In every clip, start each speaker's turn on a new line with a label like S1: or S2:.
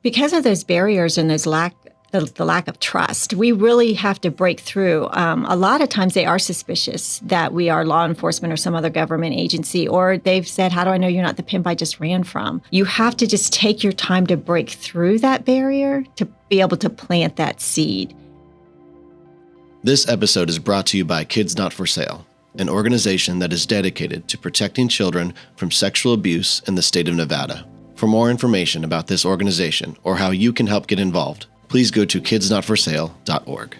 S1: Because of those barriers and the lack of trust, we really have to break through. A lot of times they are suspicious that we are law enforcement or some other government agency, or they've said, how do I know you're not the pimp I just ran from? You have to just take your time to break through that barrier to be able to plant that seed.
S2: This episode is brought to you by Kids Not For Sale, an organization that is dedicated to protecting children from sexual abuse in the state of Nevada. For more information about this organization or how you can help get involved, please go to kidsnotforsale.org.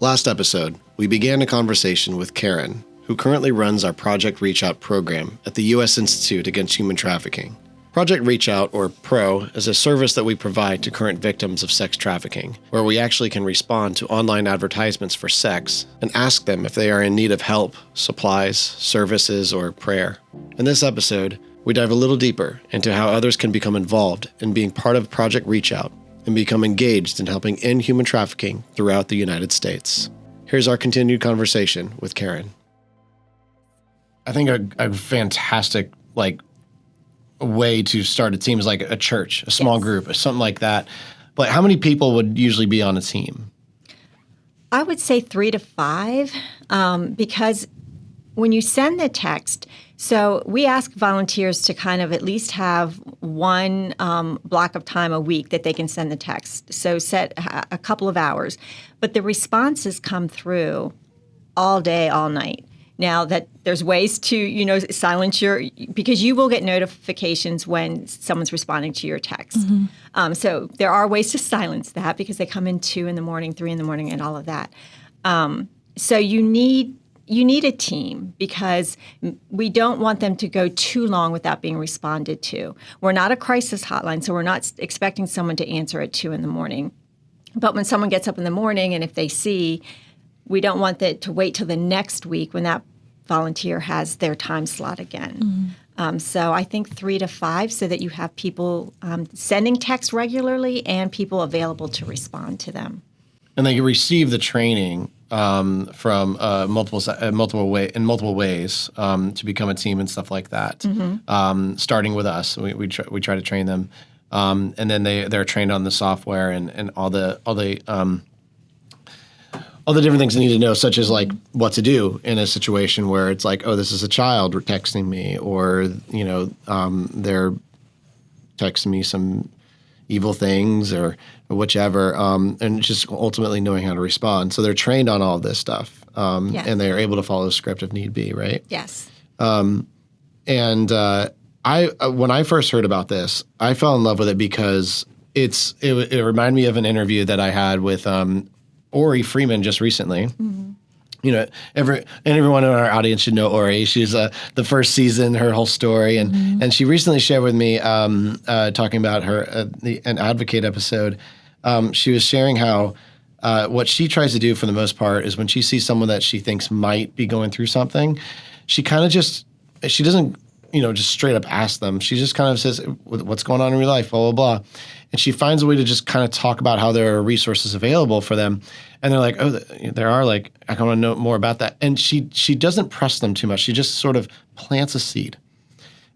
S2: Last episode, we began a conversation with Karen, who currently runs our Project Reachout program at the U.S. Institute Against Human Trafficking. Project Reachout, or PRO, is a service that we provide to current victims of sex trafficking, where we actually can respond to online advertisements for sex and ask them if they are in need of help, supplies, services, or prayer. In this episode, we dive a little deeper into how others can become involved in being part of Project Reachout and become engaged in helping end human trafficking throughout the United States. Here's our continued conversation with Karen. I think a fantastic way to start a team is like a church, a small group, or something like that. But how many people would usually be on a team?
S1: I would say 3 to 5, because when you send the text, so we ask volunteers to kind of at least have one block of time a week that they can send the text. So set a couple of hours. But the responses come through all day, all night. Now that there's ways to, silence because you will get notifications when someone's responding to your text. Mm-hmm. So there are ways to silence that because they come in 2 in the morning, 3 in the morning, and all of that. So you need a team because we don't want them to go too long without being responded to. We're not a crisis hotline, so we're not expecting someone to answer at 2 in the morning. But when someone gets up in the morning and if they see, we don't want that to wait till the next week when that volunteer has their time slot again. Mm-hmm. So I think 3 to 5 so that you have people sending text regularly and people available to respond to them.
S2: And they receive the training from multiple ways to become a team and stuff like that. Mm-hmm. Starting with us, we try to train them, and then they're trained on the software and all the different things they need to know, such as like what to do in a situation where it's like, oh, this is a child texting me, or they're texting me some evil things or whichever, and just ultimately knowing how to respond. So they're trained on all of this stuff, yes. And they're able to follow the script if need be, right?
S1: Yes.
S2: When I first heard about this, I fell in love with it because it reminded me of an interview that I had with Ori Freeman just recently. Mm-hmm. Everyone in our audience should know Ori. She's the first season, her whole story, and she recently shared with me talking about her an Advocate episode. She was sharing how what she tries to do for the most part is when she sees someone that she thinks might be going through something, she kind of she doesn't just straight up ask them. She just kind of says, "What's going on in your life?" Blah blah blah. And she finds a way to just kind of talk about how there are resources available for them. And they're like, oh, there are, I want to know more about that. And she doesn't press them too much. She just sort of plants a seed.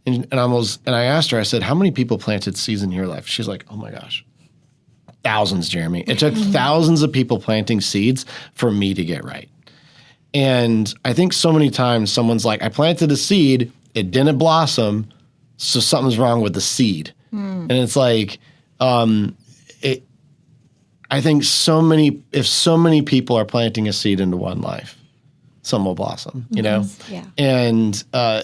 S2: And I asked her, I said, how many people planted seeds in your life? She's like, oh my gosh, thousands, Jeremy. It took thousands of people planting seeds for me to get right. And I think so many times someone's like, I planted a seed, it didn't blossom, so something's wrong with the seed. And it's like, I think if so many people are planting a seed into one life, some will blossom, Yeah. And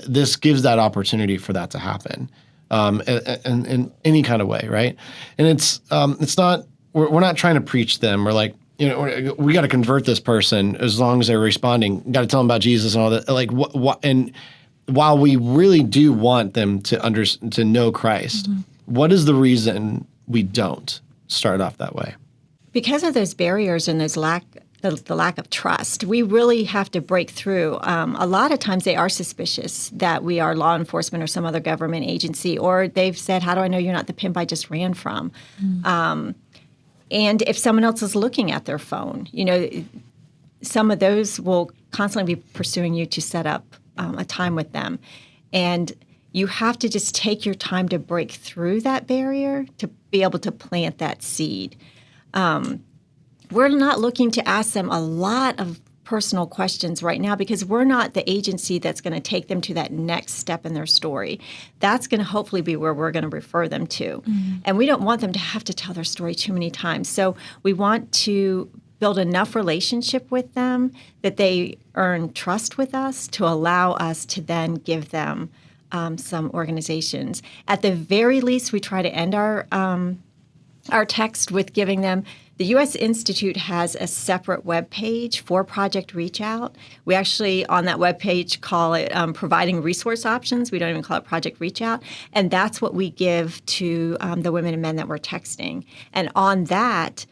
S2: this gives that opportunity for that to happen, in any kind of way, right? And it's not, we're not trying to preach them. We're like, we got to convert this person as long as they're responding. Got to tell them about Jesus and all that. Like what? And while we really do want them to know Christ, what is the reason we don't start off that way?
S1: Because of those barriers and the lack of trust, we really have to break through. A lot of times they are suspicious that we are law enforcement or some other government agency, or they've said, how do I know you're not the pimp I just ran from? And if someone else is looking at their phone, some of those will constantly be pursuing you to set up a time with them. And you have to just take your time to break through that barrier to be able to plant that seed. We're not looking to ask them a lot of personal questions right now because we're not the agency that's going to take them to that next step in their story. That's going to hopefully be where we're going to refer them to. And we don't want them to have to tell their story too many times. So we want to build enough relationship with them that they earn trust with us to allow us to then give them some organizations. At the very least, we try to end our text with giving them. The U.S. Institute has a separate web page for Project Reachout. We actually, on that web page, call it Providing Resource Options. We don't even call it Project Reachout. And that's what we give to the women and men that we're texting. And on that,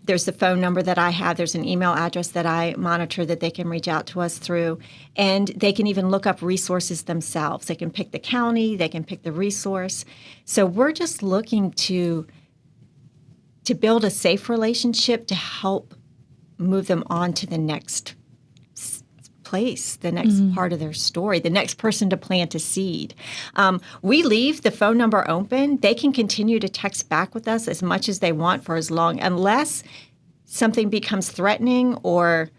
S1: there's the phone number that I have. There's an email address that I monitor that they can reach out to us through. And they can even look up resources themselves. They can pick the county. They can pick the resource. So we're just looking to build a safe relationship to help move them on to the next place, the next part of their story, the next person to plant a seed. We leave the phone number open. They can continue to text back with us as much as they want for as long, unless something becomes threatening or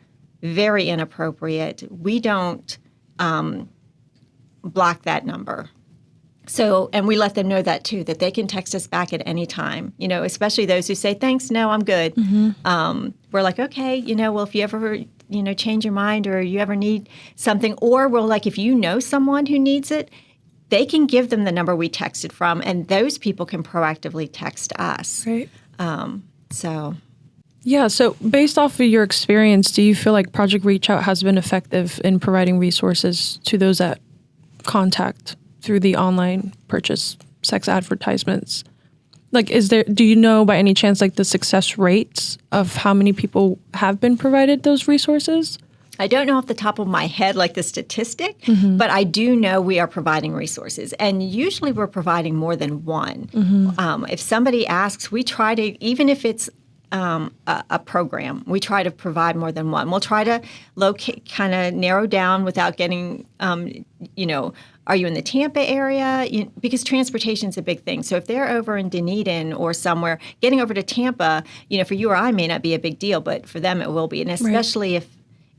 S1: very inappropriate. We don't block that number. So, and we let them know that too, that they can text us back at any time, especially those who say, thanks, no, I'm good. We're like, okay, well, if you ever, change your mind or you ever need something, or we're like, if you know someone who needs it, they can give them the number we texted from, and those people can proactively text us.
S3: Right.
S1: So.
S3: Yeah, so based off of your experience, do you feel like Project Reachout has been effective in providing resources to those that contact through the online purchase sex advertisements? Like, do you know by any chance, like, the success rates of how many people have been provided those resources?
S1: I don't know off the top of my head, like the statistic, but I do know we are providing resources. And usually we're providing more than one. If somebody asks, we try to, even if it's a program, we try to provide more than one. We'll try to locate, kind of narrow down without getting, are you in the Tampa area? Because transportation is a big thing. So if they're over in Dunedin or somewhere, getting over to Tampa, for you or I may not be a big deal, but for them it will be. And especially if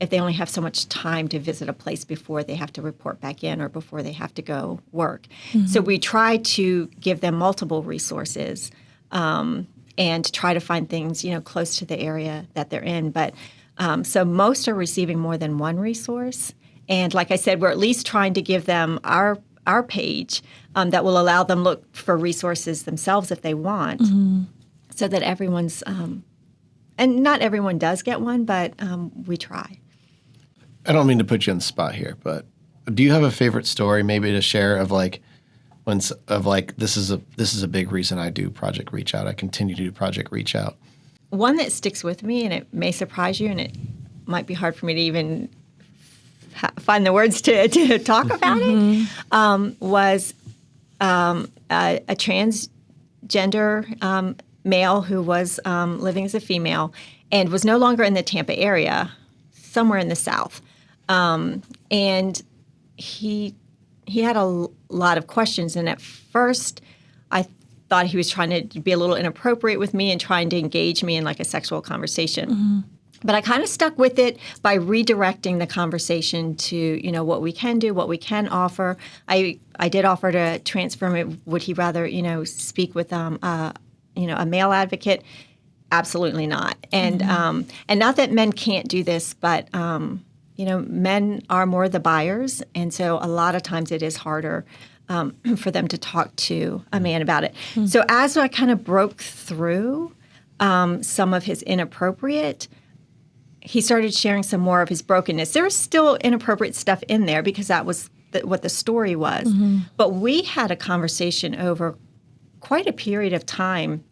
S1: they only have so much time to visit a place before they have to report back in or before they have to go work. So we try to give them multiple resources and try to find things, close to the area that they're in. But so most are receiving more than one resource. And like I said, we're at least trying to give them our page that will allow them look for resources themselves if they want, so that everyone's and not everyone does get one, but we try.
S2: I don't mean to put you on the spot here, but do you have a favorite story maybe to share of like this is a big reason I do Project Reachout. I continue to do Project Reachout. One
S1: that sticks with me, and it may surprise you, and it might be hard for me to even find the words to talk about it, was a transgender male who was living as a female and was no longer in the Tampa area, somewhere in the South. And he had a lot of questions. And at first, I thought he was trying to be a little inappropriate with me and trying to engage me in like a sexual conversation. But I kind of stuck with it by redirecting the conversation to, what we can do, what we can offer. I did offer to transfer him. Would he rather, speak with a male advocate? Absolutely not. And and not that men can't do this, but men are more the buyers, and so a lot of times it is harder for them to talk to a man about it. So as I kind of broke through some of his inappropriate, he started sharing some more of his brokenness. There was still inappropriate stuff in there because that was what the story was. But we had a conversation over quite a period of time,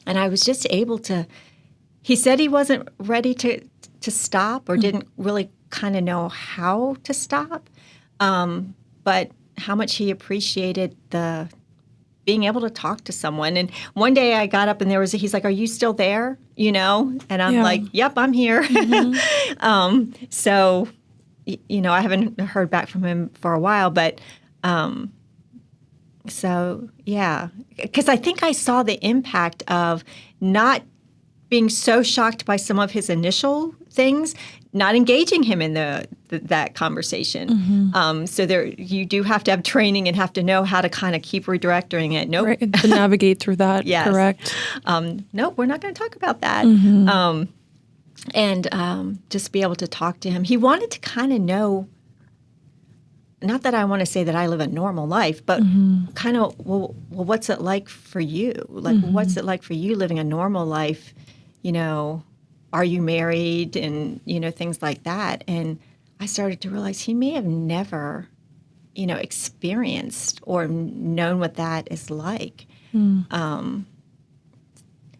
S1: and I was just able to – he said he wasn't ready to stop or didn't really kind of know how to stop, but how much he appreciated the being able to talk to someone. And one day I got up and he's like, "Are you still there?" And I'm like, "Yep, I'm here." So, I haven't heard back from him for a while, but So, yeah, because I think I saw the impact of not being so shocked by some of his initial things, not engaging him in that conversation. So there, you do have to have training and have to know how to kind of keep redirecting it. Nope.
S3: Right. To navigate through that.
S1: Yes.
S3: Correct.
S1: Nope, we're not going to talk about that. And just be able to talk to him. He wanted to kind of know, not that I want to say that I live a normal life, but kind of, well, what's it like for you? Like, what's it like for you living a normal life? You know, are you married? And, you know, things like that. And I started to realize he may have never, you know, experienced or known what that is like.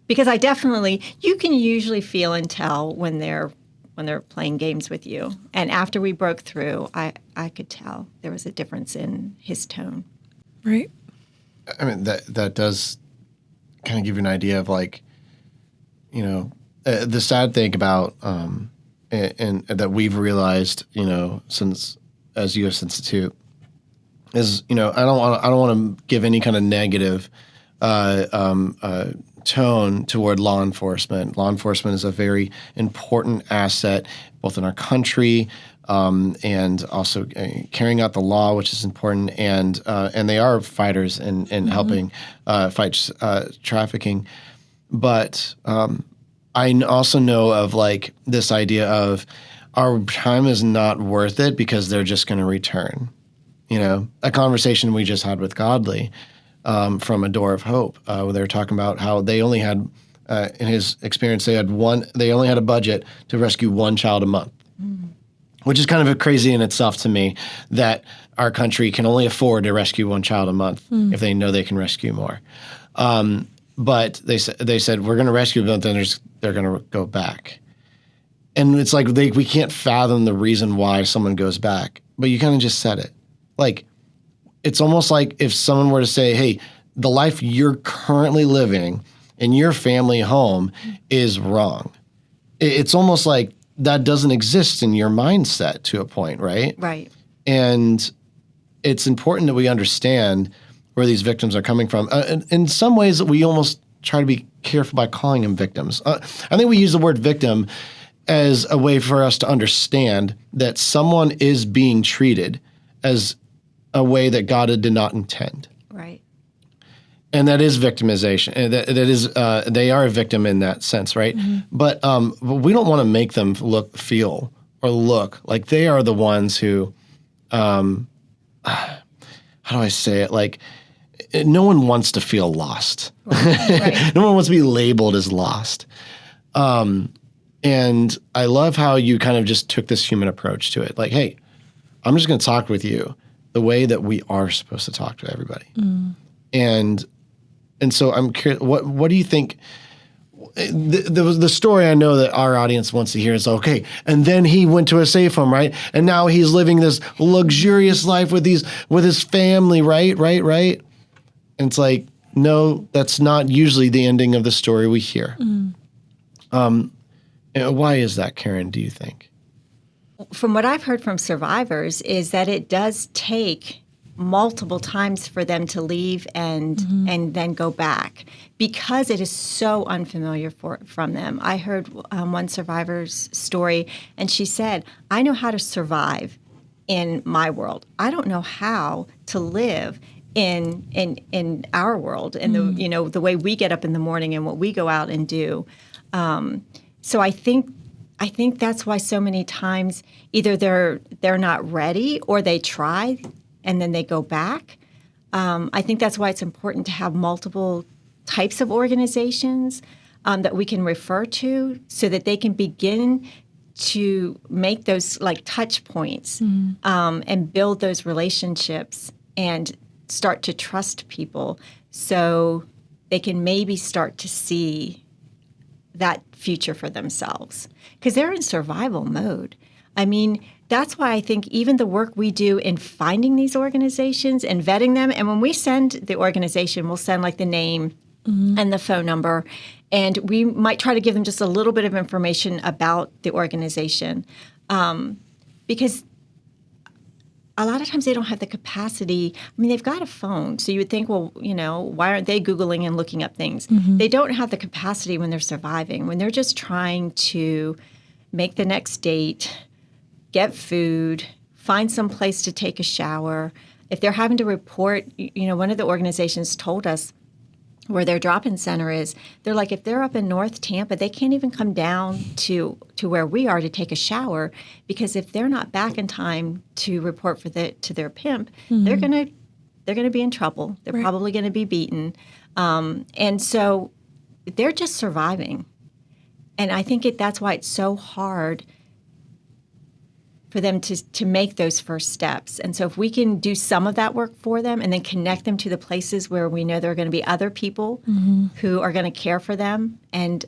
S1: Because I definitely, you can usually feel and tell when they're playing games with you. And after we broke through, I could tell there was a difference in his tone.
S3: Right.
S2: I mean, that does kind of give you an idea of, like, you know, the sad thing about, and that we've realized, you know, since as U.S. Institute is, you know, I don't want to give any kind of negative tone toward law enforcement. Law enforcement is a very important asset, both in our country and also carrying out the law, which is important, and they are fighters in helping fight trafficking. But I also know of, like, this idea of our time is not worth it because they're just going to return. You know, a conversation we just had with Godly from A Door of Hope, where they were talking about how they only had, in his experience, they only had a budget to rescue one child a month, which is kind of crazy in itself to me, that our country can only afford to rescue one child a month if they know they can rescue more. But they said we're going to rescue them, then they're going to go back, and it's like we can't fathom the reason why someone goes back. But you kind of just said it, like. It's almost like if someone were to say, hey, the life you're currently living in your family home is wrong. It's almost like that doesn't exist in your mindset to a point, right?
S1: Right.
S2: And it's important that we understand where these victims are coming from. In some ways, we almost try to be careful by calling them victims. I think we use the word victim as a way for us to understand that someone is being treated as a way that God did not intend.
S1: Right.
S2: And that is victimization. And that is, they are a victim in that sense, right? But we don't want to make them feel look like they are the ones who, how do I say it? Like, no one wants to feel lost. Right. No one wants to be labeled as lost. And I love how you kind of just took this human approach to it. Like, hey, I'm just going to talk with you the way that we are supposed to talk to everybody. And so I'm curious, what do you think? The story I know that our audience wants to hear is, okay, and then he went to a safe home, right? And now he's living this luxurious life with his family, right? And it's like, no, that's not usually the ending of the story we hear. And why is that, Karen, do you think?
S1: From what I've heard from survivors is that it does take multiple times for them to leave and then go back because it is so unfamiliar from them. I heard one survivor's story, and she said, I know how to survive in my world. I don't know how to live in our world and the way we get up in the morning and what we go out and do. So I think that's why so many times either they're not ready or they try and then they go back. I think that's why it's important to have multiple types of organizations that we can refer to so that they can begin to make those like touch points and build those relationships and start to trust people so they can maybe start to see that future for themselves because they're in survival mode. I mean, that's why I think even the work we do in finding these organizations and vetting them, and when we send the organization, we'll send like the name and the phone number, and we might try to give them just a little bit of information about the organization because a lot of times they don't have the capacity. I mean, they've got a phone, so you would think, well, why aren't they Googling and looking up things? They don't have the capacity when they're surviving, when they're just trying to make the next date, get food, find some place to take a shower. If they're having to report, one of the organizations told us where their drop-in center is, they're like, if they're up in North Tampa, they can't even come down to where we are to take a shower, because if they're not back in time to report to their pimp, they're gonna be in trouble. They're probably gonna be beaten, and so they're just surviving. And I think that's why it's so hard for them to make those first steps. And so if we can do some of that work for them and then connect them to the places where we know there are going to be other people who are going to care for them and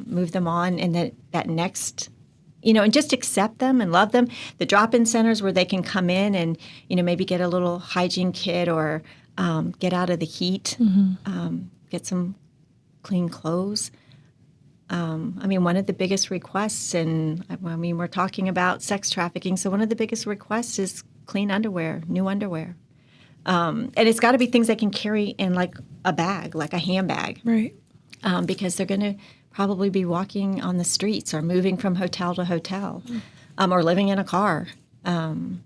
S1: move them on, and that next, and just accept them and love them. The drop-in centers where they can come in and, maybe get a little hygiene kit or get out of the heat, get some clean clothes. One of the biggest requests, and we're talking about sex trafficking, so one of the biggest requests is clean underwear, new underwear. And it's got to be things they can carry in like a bag, like a handbag.
S3: Right.
S1: Because they're going to probably be walking on the streets or moving from hotel to hotel or living in a car.
S2: And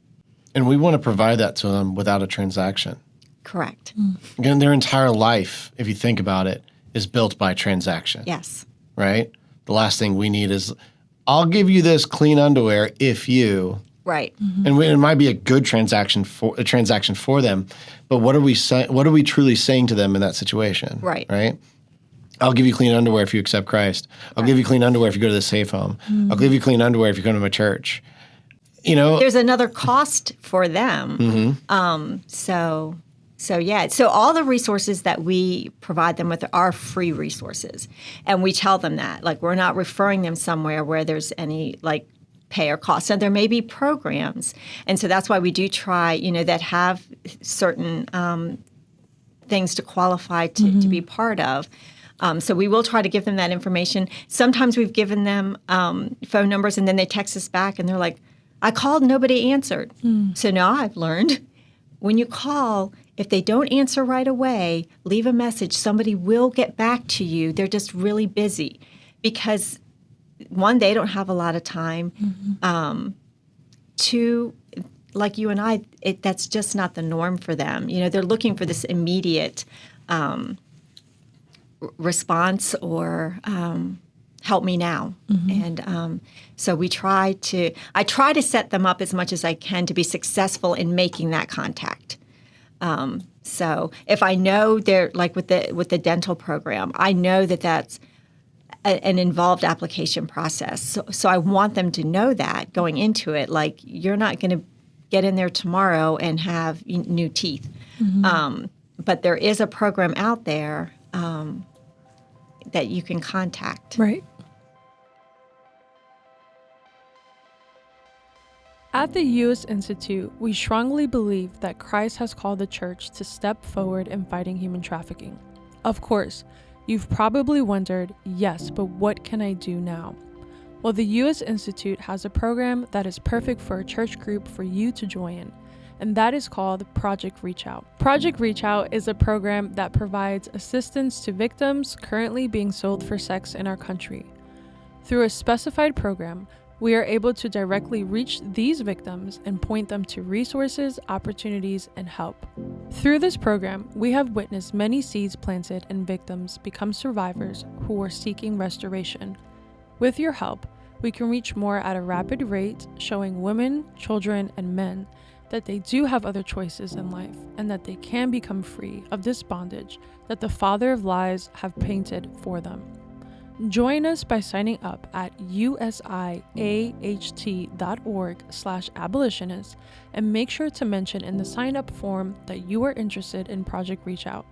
S2: we want to provide that to them without a transaction.
S1: Correct.
S2: Again, their entire life, if you think about it, is built by transaction.
S1: Yes.
S2: Right? The last thing we need is, I'll give you this clean underwear if you.
S1: Right.
S2: And it might be a good transaction for them, but what are we saying? What are we truly saying to them in that situation?
S1: Right.
S2: Right. I'll give you clean underwear if you accept Christ. I'll give you clean underwear if you go to the safe home. I'll give you clean underwear if you come to my church.
S1: There's another cost for them. So all the resources that we provide them with are free resources. And we tell them that. Like, we're not referring them somewhere where there's any, like, pay or cost. So there may be programs. And so that's why we do try, that have certain things to qualify to be part of. So we will try to give them that information. Sometimes we've given them phone numbers, and then they text us back, and they're like, I called, nobody answered. So now I've learned, when you call, if they don't answer right away, leave a message. Somebody will get back to you. They're just really busy because, one, they don't have a lot of time. Two, like you and I, that's just not the norm for them. They're looking for this immediate response or help me now. And so I try to set them up as much as I can to be successful in making that contact. So if I know they're, like with the dental program, I know that's an involved application process. So I want them to know that going into it, like, you're not going to get in there tomorrow and have new teeth. But there is a program out there that you can contact.
S3: Right. At the U.S. Institute, we strongly believe that Christ has called the church to step forward in fighting human trafficking. Of course, you've probably wondered, yes, but what can I do now? Well, the U.S. Institute has a program that is perfect for a church group for you to join, and that is called Project Reachout. Project Reachout is a program that provides assistance to victims currently being sold for sex in our country. Through a specified program, we are able to directly reach these victims and point them to resources, opportunities, and help. Through this program, we have witnessed many seeds planted and victims become survivors who are seeking restoration. With your help, we can reach more at a rapid rate, showing women, children, and men that they do have other choices in life and that they can become free of this bondage that the father of lies have painted for them. Join us by signing up at usiaht.org/abolitionists and make sure to mention in the sign-up form that you are interested in Project Reachout.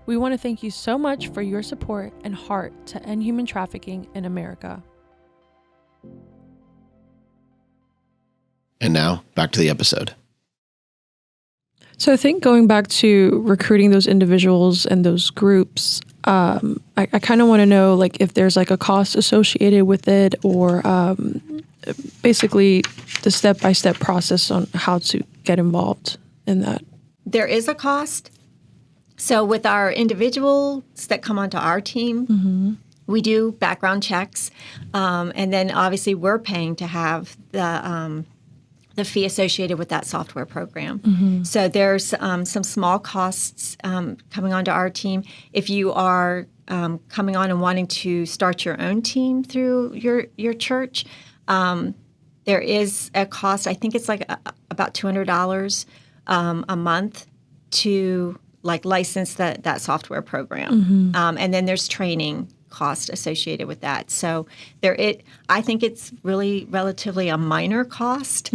S3: We want to thank you so much for your support and heart to end human trafficking in America.
S2: And now, back to the episode.
S3: So I think going back to recruiting those individuals and those groups, I kind of want to know, like, if there's like a cost associated with it, or basically the step-by-step process on how to get involved in that.
S1: There is a cost. So with our individuals that come onto our team, we do background checks, and then obviously we're paying to have the fee associated with that software program. So there's some small costs coming onto our team. If you are coming on and wanting to start your own team through your church, there is a cost. I think it's like about $200 a month to license that software program, and then there's training cost associated with that. So I think it's really relatively a minor cost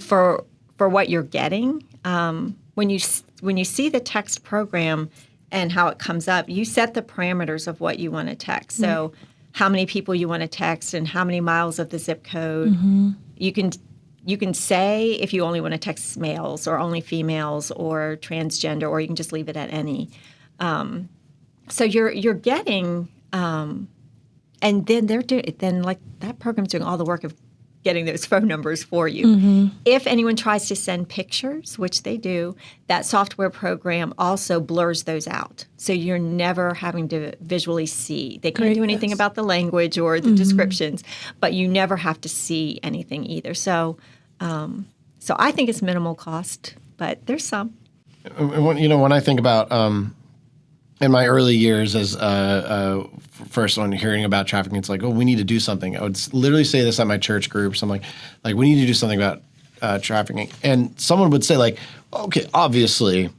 S1: for what you're getting. When you see the text program and how it comes up, you set the parameters of what you want to text. So how many people you want to text and how many miles of the zip code. You can say if you only want to text males or only females or transgender, or you can just leave it at any. So you're getting, and then that program's doing all the work of getting those phone numbers for you. If anyone tries to send pictures, which they do, that software program also blurs those out. So you're never having to visually see. They couldn't do anything about the language or the descriptions, but you never have to see anything either. So I think it's minimal cost, but there's some.
S2: When I think about in my early years as first on hearing about trafficking, it's like, oh, we need to do something. I would literally say this at my church groups. I'm like, we need to do something about trafficking. And someone would say like, okay, obviously,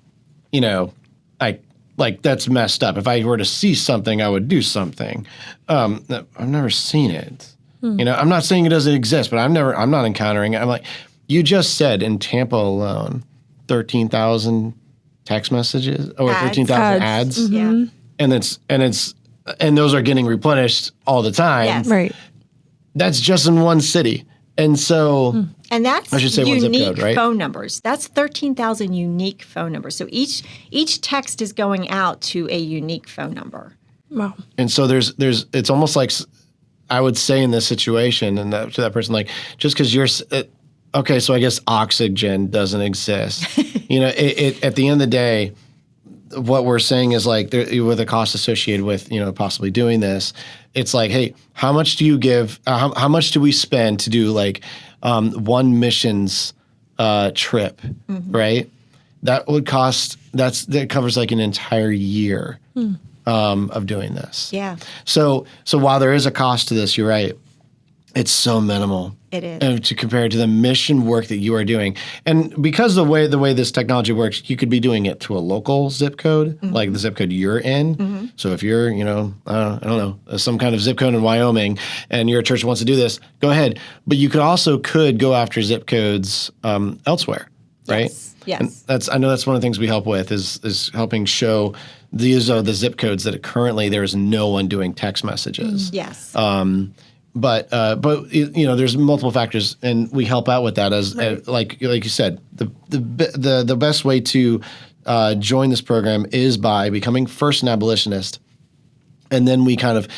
S2: that's messed up. If I were to see something, I would do something. I've never seen it. I'm not saying it doesn't exist, but I'm not encountering it. I'm like, you just said in Tampa alone, 13,000 text messages or 13,000 ads.
S1: Yeah.
S2: And those are getting replenished all the time.
S1: Yes.
S3: Right.
S2: That's just in one city. And so
S1: And that's
S2: I should say one zip
S1: unique
S2: code, right?
S1: phone numbers. That's 13,000 unique phone numbers. So each text is going out to a unique phone number.
S3: Wow.
S2: And so it's almost like I would say in this situation and to that person, like, just because you're okay, so I guess oxygen doesn't exist. At the end of the day, what we're saying is like with a cost associated with possibly doing this, it's like, hey, how much do you give? How much do we spend to do like one missions trip, right? That would cost. That covers like an entire year of doing this.
S1: Yeah.
S2: So while there is a cost to this, you're right. It's so minimal.
S1: It is.
S2: To compare to the mission work that you are doing. And because the way this technology works, you could be doing it to a local zip code, like the zip code you're in. So if you're, I don't know, some kind of zip code in Wyoming and your church wants to do this, go ahead. But you could go after zip codes elsewhere, right?
S1: Yes.
S2: And I know that's one of the things we help with is helping show these are the zip codes that currently there is no one doing text messages.
S1: Yes.
S2: But there's multiple factors, and we help out with that as like you said. The best way to join this program is by becoming first an abolitionist, and then we kind of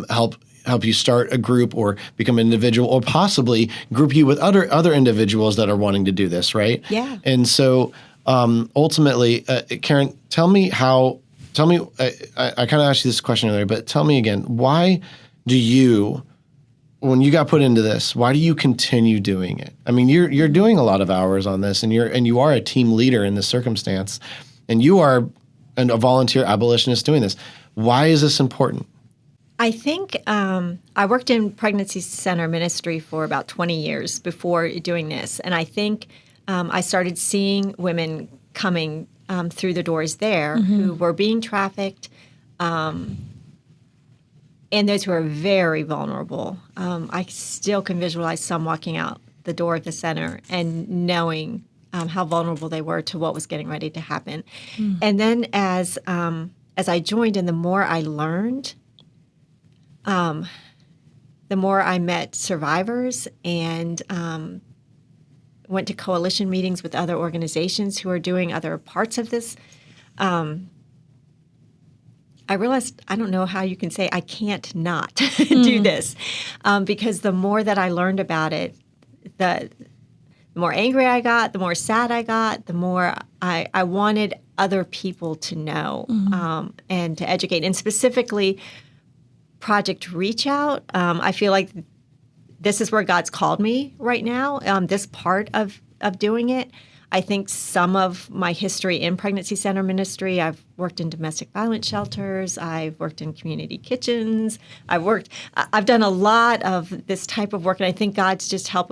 S2: help you start a group or become an individual, or possibly group you with other individuals that are wanting to do this, right?
S1: Yeah.
S2: And so ultimately, Karen, tell me. I kind of asked you this question earlier, but tell me again, why do you? When you got put into this, why do you continue doing it? I mean, you're doing a lot of hours on this, and you are a team leader in this circumstance, and you are a volunteer abolitionist doing this. Why is this important?
S1: I think I worked in pregnancy center ministry for about 20 years before doing this, and I think I started seeing women coming through the doors there who were being trafficked. And those who are very vulnerable. I still can visualize some walking out the door of the center and knowing how vulnerable they were to what was getting ready to happen. And then as I joined and the more I learned, the more I met survivors and went to coalition meetings with other organizations who are doing other parts of this. I realized I don't know how you can say I can't not do this, because the more that I learned about it, the more angry I got, the more sad I got, the more I wanted other people to know and to educate. And specifically, Project Reachout, I feel like this is where God's called me right now, this part of doing it. I think some of my history in pregnancy center ministry, I've worked in domestic violence shelters, I've worked in community kitchens, I've done a lot of this type of work, and I think God's just helped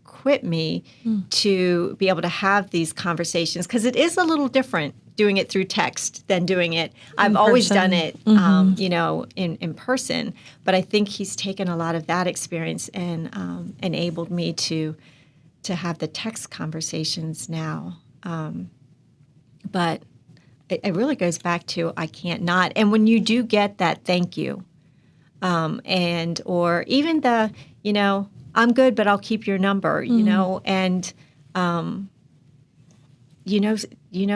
S1: equip me to be able to have these conversations, because it is a little different doing it through text than doing it. I've always done it, in person, but I think He's taken a lot of that experience and enabled me to have the text conversations now. But it really goes back to I can't not. And when you do get that thank you, and or even the, I'm good, but I'll keep your number, and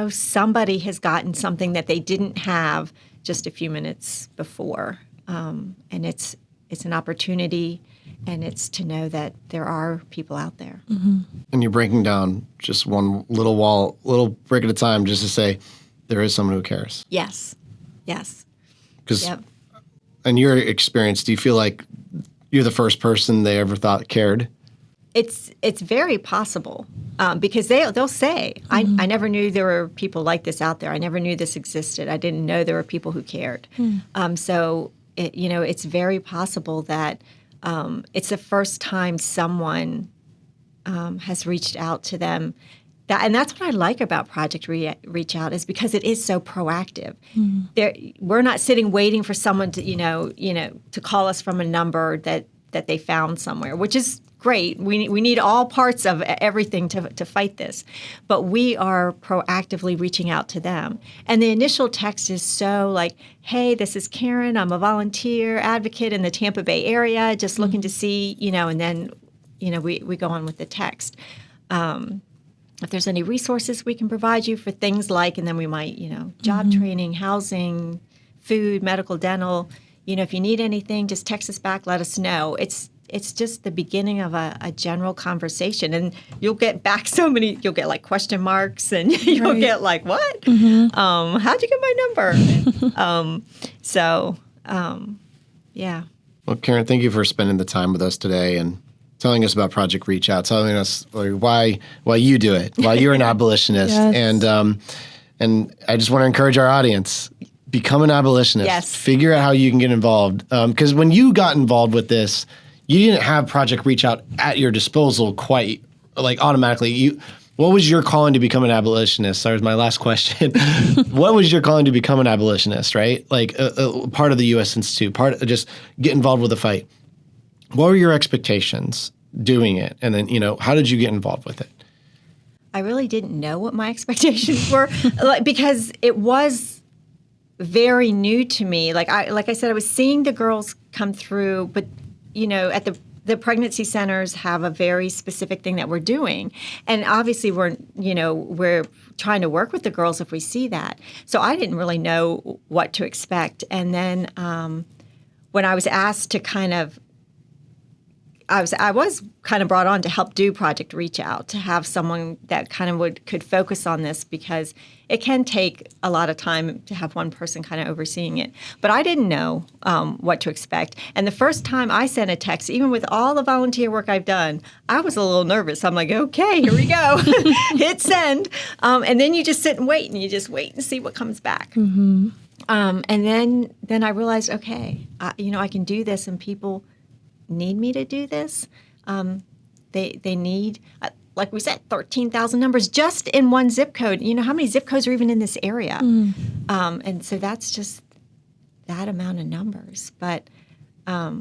S1: somebody has gotten something that they didn't have just a few minutes before, and it's an opportunity. And it's to know that there are people out there.
S2: And you're breaking down just one little brick at a time, just to say there is someone who cares.
S1: Yes.
S2: Because in your experience, do you feel like you're the first person they ever thought cared?
S1: It's very possible, because they'll say, I never knew there were people like this out there. I never knew this existed. I didn't know there were people who cared. So it's very possible that it's the first time someone has reached out to them. And that's what I like about Project Reachout, is because it is so proactive. We're not sitting waiting for someone to to call us from a number that they found somewhere, which is great. We need all parts of everything to fight this, but we are proactively reaching out to them. And the initial text is so like, "Hey, this is Karen. I'm a volunteer advocate in the Tampa Bay area, just looking to see," and then we go on with the text. If there's any resources we can provide you for things like, and then we might, job training, housing, food, medical, dental. If you need anything, just text us back. Let us know. It's just the beginning of a general conversation, and you'll get back you'll get like question marks, and you'll get like, what? How'd you get my number? Yeah.
S2: Well, Karen, thank you for spending the time with us today and telling us about Project Reachout, telling us why you do it, why you're an abolitionist.
S3: Yes.
S2: And I just want to encourage our audience, become an abolitionist.
S1: Yes.
S2: Figure out how you can get involved. Because when you got involved with this, you didn't have Project Reachout at your disposal quite like automatically. What was your calling to become an abolitionist? That was my last question. What was your calling to become an abolitionist, right? Like a part of the U.S. Institute, just get involved with the fight. What were your expectations doing it? And then, how did you get involved with it?
S1: I really didn't know what my expectations were, because it was very new to me. Like I said, I was seeing the girls come through, but at the pregnancy centers have a very specific thing that we're doing, and obviously we're trying to work with the girls if we see that. So I didn't really know what to expect, and then when I was asked to I was kind of brought on to help do Project Reachout, to have someone that kind of could focus on this, because it can take a lot of time to have one person kind of overseeing it. But I didn't know what to expect. And the first time I sent a text, even with all the volunteer work I've done, I was a little nervous. I'm like, okay, here we go. Hit send. And then you just sit and wait, and you just wait and see what comes back. And then I realized, okay, I can do this, and people need me to do this. They need, like we said, 13,000 numbers just in one zip code. How many zip codes are even in this area? And so that's just that amount of numbers. But I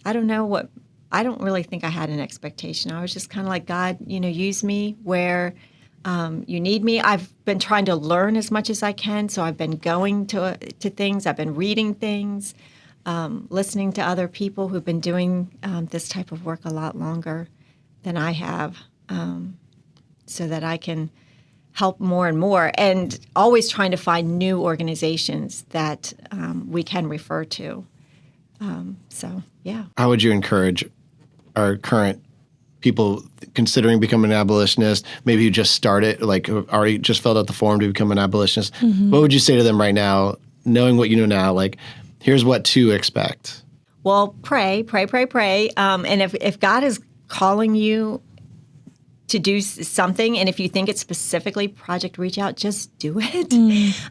S1: don't know I don't really think I had an expectation. I was just kind of like, God, use me where you need me. I've been trying to learn as much as I can. So I've been going to things. I've been reading things. Listening to other people who've been doing this type of work a lot longer than I have, so that I can help more and more, and always trying to find new organizations that we can refer to. So, yeah.
S2: How would you encourage our current people considering becoming an abolitionist, maybe who just started, like already just filled out the form to become an abolitionist? What would you say to them right now, knowing what you know now, like, here's what to expect?
S1: Well, pray. And if God is calling you to do something, and if you think it's specifically Project Reach Out, just do it.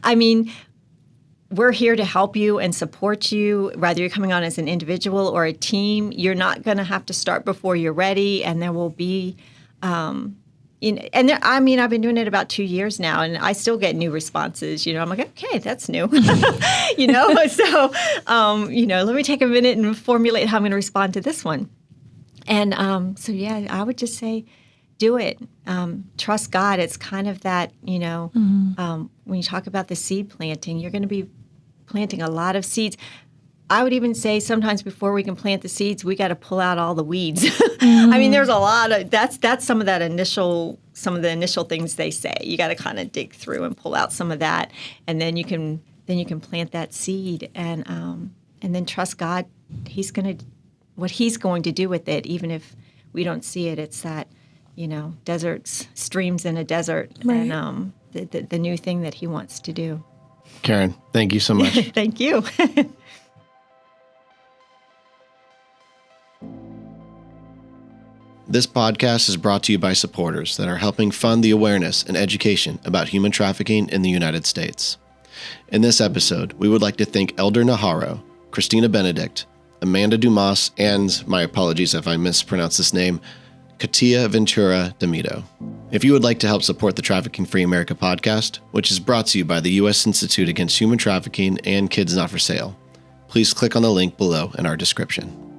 S1: I mean, we're here to help you and support you, whether you're coming on as an individual or a team. You're not going to have to start before you're ready, and there will be, I've been doing it about 2 years now, and I still get new responses. I'm like, okay, that's new. So, let me take a minute and formulate how I'm going to respond to this one. And I would just say, do it. Trust God. It's kind of that, when you talk about the seed planting, you're going to be planting a lot of seeds. I would even say sometimes before we can plant the seeds, we got to pull out all the weeds. I mean, there's a lot of that's some of the initial things they say. You got to kind of dig through and pull out some of that, and then you can plant that seed, and then trust God. What He's going to do with it, even if we don't see it. It's that, deserts, streams in a desert, right. And the new thing that He wants to do.
S2: Karen, thank you so much.
S1: Thank you.
S2: This podcast is brought to you by supporters that are helping fund the awareness and education about human trafficking in the United States. In this episode, we would like to thank Elder Naharo, Christina Benedict, Amanda Dumas, and, my apologies if I mispronounce this name, Katia Ventura D'Amito. If you would like to help support the Trafficking Free America podcast, which is brought to you by the U.S. Institute Against Human Trafficking and Kids Not for Sale, please click on the link below in our description.